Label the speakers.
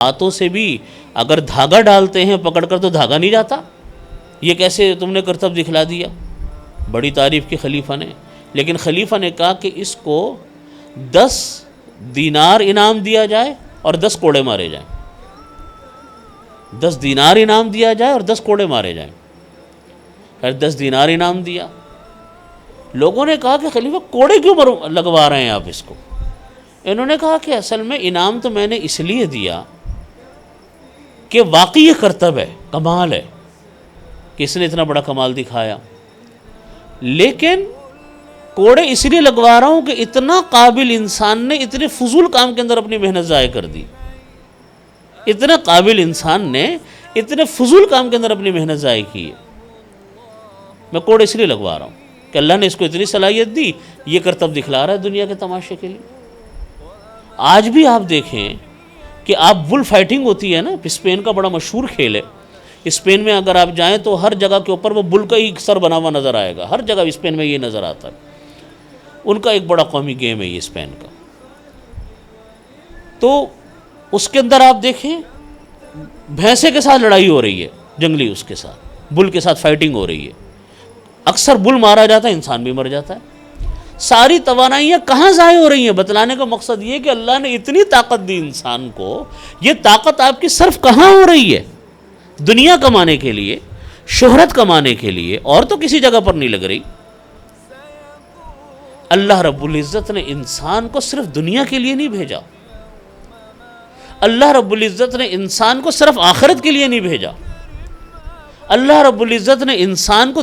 Speaker 1: ہاتھوں سے بھی اگر دھاگا ڈالتے ہیں پکڑ کر تو دھاگا نہیں جاتا. یہ کیسے تم نے کرتب دکھلا دیا؟ بڑی تعریف کی خلیفہ نے. لیکن خلیفہ نے کہا کہ اس کو 10 دینار انعام دیا جائے اور 10 کوڑے مارے جائیں. 10 دینار انعام دیا جائے اور 10 کوڑے مارے جائیں. خیر 10 دینار انعام دیا. لوگوں نے کہا کہ خلیفہ کوڑے کیوں لگوا رہے ہیں آپ اس کو؟ انہوں نے کہا کہ اصل میں انعام تو میں نے اس لیے دیا کہ واقعی یہ کرتب ہے، کمال ہے کہ اس نے اتنا بڑا کمال دکھایا. لیکن کوڑے اس لیے لگوا رہا ہوں کہ اتنا قابل انسان نے اتنے فضول کام کے اندر اپنی محنت ضائع کر دی. اتنا قابل انسان نے اتنے فضول کام کے اندر اپنی محنت ضائع کی ہے. میں کوڑے اس لیے لگوا رہا ہوں کہ اللہ نے اس کو اتنی صلاحیت دی، یہ کرتب دکھلا رہا ہے دنیا کے تماشے کے لیے. آج بھی آپ دیکھیں کہ آپ بل فائٹنگ ہوتی ہے نا، اسپین کا بڑا مشہور کھیل ہے. اسپین میں اگر آپ جائیں تو ہر جگہ کے اوپر وہ بل کا ہی سر بنا ہوا نظر آئے گا. ہر جگہ اسپین میں یہ نظر آتا ہے. ان کا ایک بڑا قومی گیم ہے یہ اسپین کا. تو اس کے اندر آپ دیکھیں بھینسے کے ساتھ لڑائی ہو رہی ہے، جنگلی اس کے ساتھ بل کے ساتھ فائٹنگ ہو رہی ہے. اکثر بل مارا جاتا ہے، انسان بھی مر جاتا ہے. ساری توانائیاں کہاں ضائع ہو رہی ہیں؟ بتلانے کا مقصد یہ کہ اللہ نے اتنی طاقت دی انسان کو، یہ طاقت آپ کی صرف کہاں ہو رہی ہے؟ دنیا کمانے کے لیے، شہرت کمانے کے لیے، اور تو کسی جگہ پر نہیں لگ رہی. اللہ رب العزت نے انسان کو صرف دنیا کے لیے نہیں بھیجا. اللہ رب العزت نے انسان کو صرف آخرت کے لیے نہیں بھیجا. اللہ رب العزت نے انسان کو